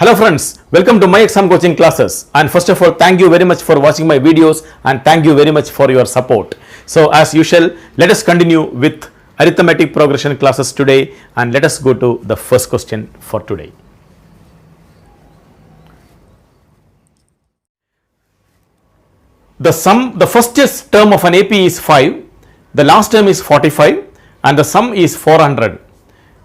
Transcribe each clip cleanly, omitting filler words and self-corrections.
Hello friends, welcome to my exam coaching classes, and first of all thank you very much for watching my videos and thank you very much for your support. So as usual, let us continue with arithmetic progression classes today, and let us go to the first question for today. The first term of an AP is 5, the last term is 45 and the sum is 400.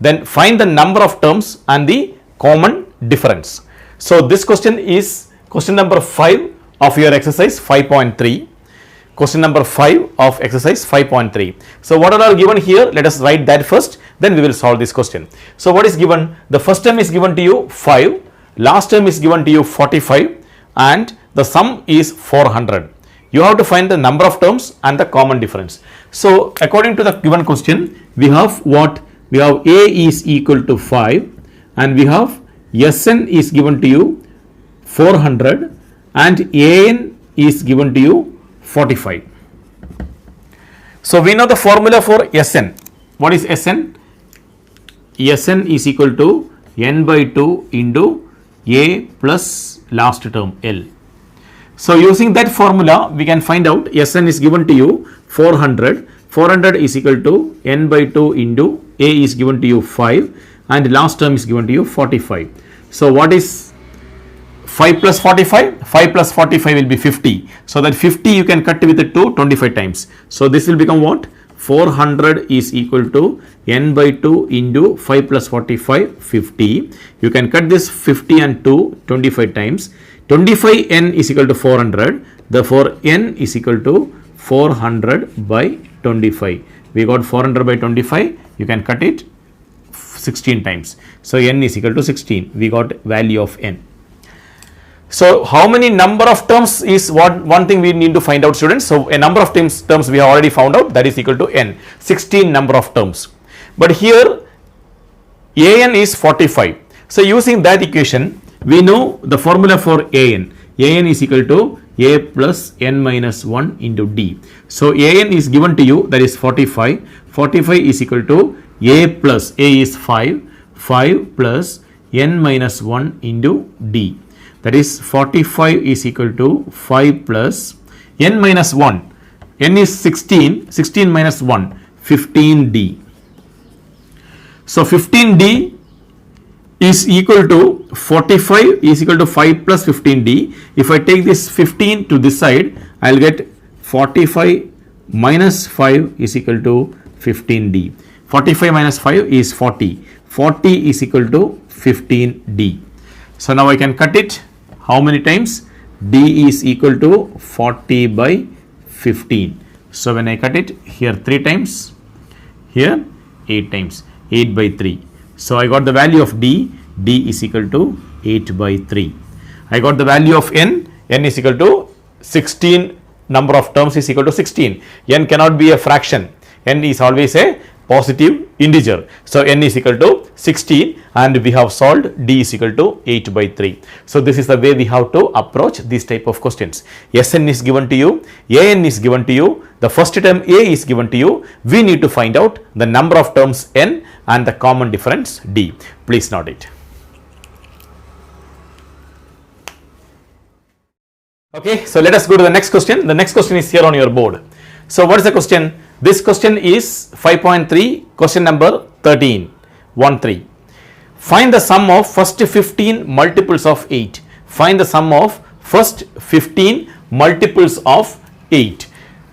Then find the number of terms and the common difference. So this question is question number 5 of your exercise 5.3. Question number 5 of exercise 5.3. So what are given here? Let us write that first, then we will solve this question. So what is given? The first term is given to you 5, last term is given to you 45 and the sum is 400. You have to find the number of terms and the common difference. So according to the given question, we have what? We have A is equal to 5 and we have Sn is given to you 400 and An is given to you 45. So we know the formula for Sn. What is Sn? Sn is equal to n by 2 into A plus last term L. So using that formula we can find out Sn is given to you 400. 400 is equal to n by 2 into A is given to you 5 and last term is given to you 45. So what is 5 plus 45? 5 plus 45 will be 50. So that 50 you can cut with the 2 25 times. So this will become what? 400 is equal to n by 2 into 5 plus 45 50. You can cut this 50 and 2 25 times. 25 n is equal to 400. Therefore n is equal to 400 by 25. We got 400 by 25. You can cut it 16 times. So n is equal to 16. We got value of n. So how many number of terms is one thing we need to find out, students. So a number of terms we have already found out, that is equal to n. 16 number of terms. But here an is 45. So using that equation, we know the formula for an. An is equal to a plus n minus 1 into d. So an is given to you, that is 45. 45 is equal to a plus, a is 5 plus n minus 1 into d. That is 45 is equal to 5 plus n minus 1. N is 16. 16 minus 1, 15d. So 15d is equal to 45 is equal to 5 plus 15d. If I take this 15 to this side, I will get 45 minus 5 is equal to 15d. 45 minus 5 is 40. 40 is equal to 15d. So now I can cut it. How many times? D is equal to 40 by 15. So when I cut it, here 3 times, here 8 times, 8 by 3. So I got the value of D. D is equal to 8 by 3. I got the value of N. N is equal to 16. Number of terms is equal to 16. N cannot be a fraction. N is always a positive integer. So n is equal to 16 and we have solved D is equal to 8 by 3. So this is the way we have to approach this type of questions. Sn is given to you, An is given to you, the first term A is given to you. We need to find out the number of terms n and the common difference D. Please note it. Okay, so let us go to the next question. The next question is here on your board. So what is the question? This question is 5.3, question number 13, 1-3. Find the sum of first 15 multiples of 8. Find the sum of first 15 multiples of 8.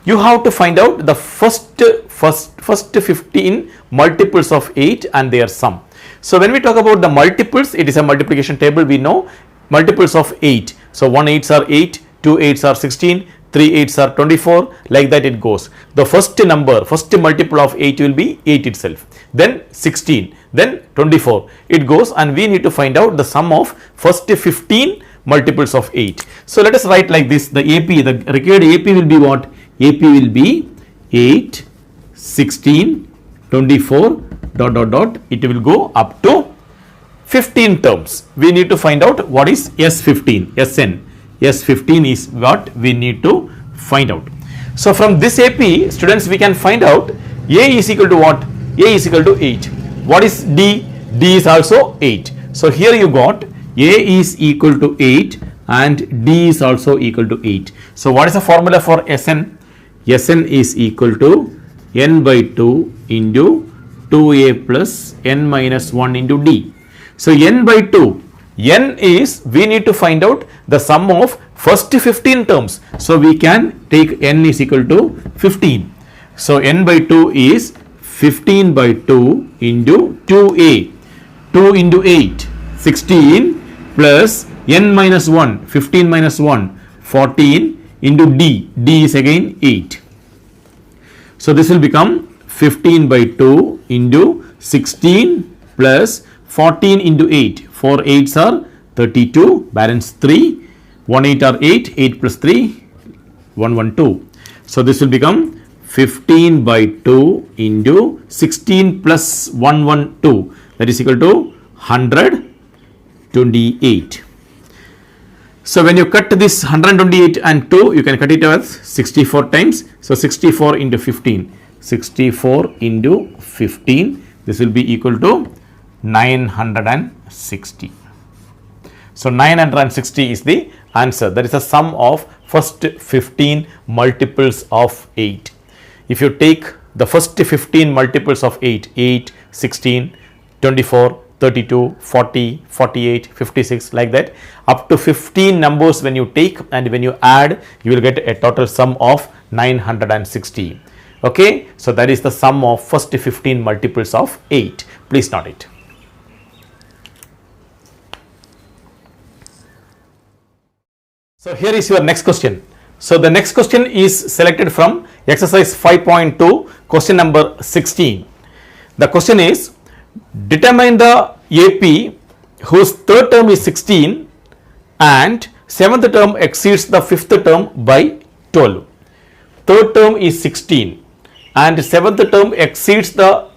You have to find out the first 15 multiples of 8 and their sum. So when we talk about the multiples, it is a multiplication table. We know multiples of 8. So 1 8s are 8, 2 8s are 16, 3 8s are 24, like that it goes. The first number, first multiple of 8 will be 8 itself, then 16, then 24. It goes, and we need to find out the sum of first 15 multiples of 8. So let us write like this. The AP, the required AP will be what? AP will be 8, 16, 24, ... It will go up to 15 terms. We need to find out what is S15, Sn. S15 is what we need to find out. So from this AP, students, we can find out A is equal to what? A is equal to 8. What is D? D is also 8. So here you got A is equal to 8 and D is also equal to 8. So what is the formula for Sn? Sn is equal to n by 2 into 2a plus n minus 1 into D. So n by 2, n is, we need to find out the sum of first 15 terms. So we can take n is equal to 15. So n by 2 is 15 by 2 into 2a, 2 into 8, 16 plus n minus 1, 15 minus 1, 14 into D, D is again 8. So this will become 15 by 2 into 16 plus 14 into 8, 4 8s are 32, balance 3, 1 8 are 8, 8 plus 3, 1 1 2. So this will become 15 by 2 into 16 plus 1 1 2, that is equal to 128. So when you cut this 128 and 2, you can cut it as 64 times. So 64 into 15, 64 into 15, this will be equal to 960. So 960 is the answer. That is the sum of first 15 multiples of 8. If you take the first 15 multiples of 8, 8, 16, 24, 32, 40, 48, 56, like that, up to 15 numbers when you take and when you add, you will get a total sum of 960. Okay, so that is the sum of first 15 multiples of 8. Please note it. So here is your next question. So the next question is selected from exercise 5.2, question number 16. The question is, determine the AP whose third term is 16 and seventh term exceeds the fifth term by 12. Third term is 16 and seventh term exceeds the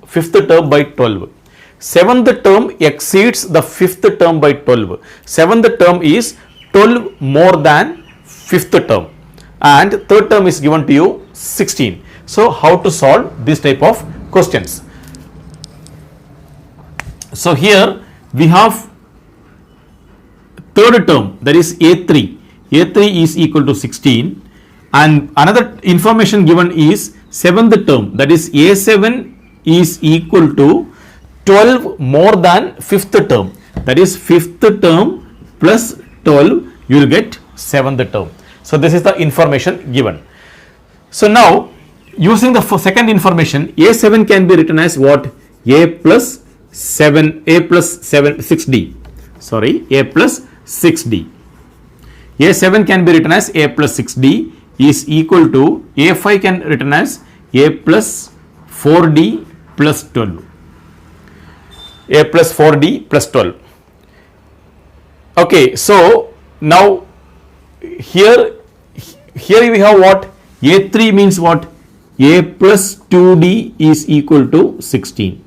fifth term by 12. Seventh term exceeds the fifth term by 12. Seventh term is 12 more than fifth term and third term is given to you 16. So how to solve this type of questions? So here we have third term, that is A3. A3 is equal to 16 and another information given is seventh term, that is A7 is equal to 12 more than fifth term, that is fifth term plus 12, you will get seventh term. So this is the information given. So now using the second information, A7 can be written as what? A plus 6D. Sorry, A plus 6D. A7 can be written as A plus 6D is equal to A5 can written as A plus 4D plus 12. A plus 4D plus 12. Okay, so now here we have what? A3 means what? A plus 2D is equal to 16.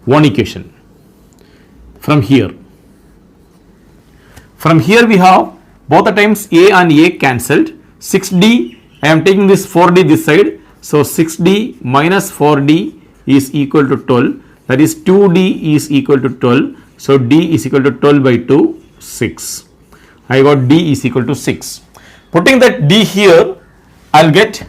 One equation. From here we have both the times A and A cancelled. 6D, I am taking this 4D this side. So 6D minus 4D is equal to 12. That is 2D is equal to 12. So D is equal to 12 by 2, 6. I got D is equal to 6. Putting that D here, I'll get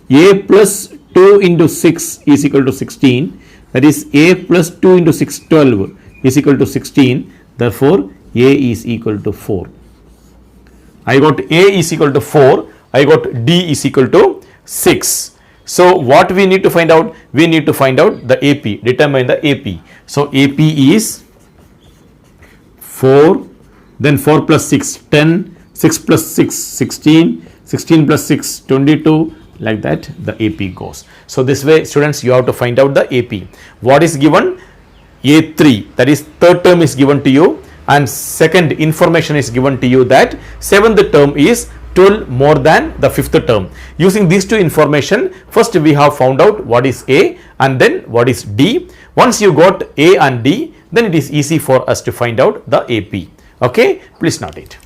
A plus 2 into 6 is equal to 16. That is A plus 2 into 6, 12 is equal to 16. Therefore, A is equal to 4. I got A is equal to 4. I got D is equal to 6. So what we need to find out? We need to find out the AP, determine the AP. So AP is 4, then 4 plus 6, 10, 6 plus 6, 16, 16 plus 6, 22, like that the AP goes. So this way students, you have to find out the AP. What is given? A3, that is third term is given to you, and second information is given to you that seventh term is 12 more than the fifth term. Using these two information, first we have found out what is A and then what is D. Once you got A and D, then it is easy for us to find out the AP. Okay, please note it.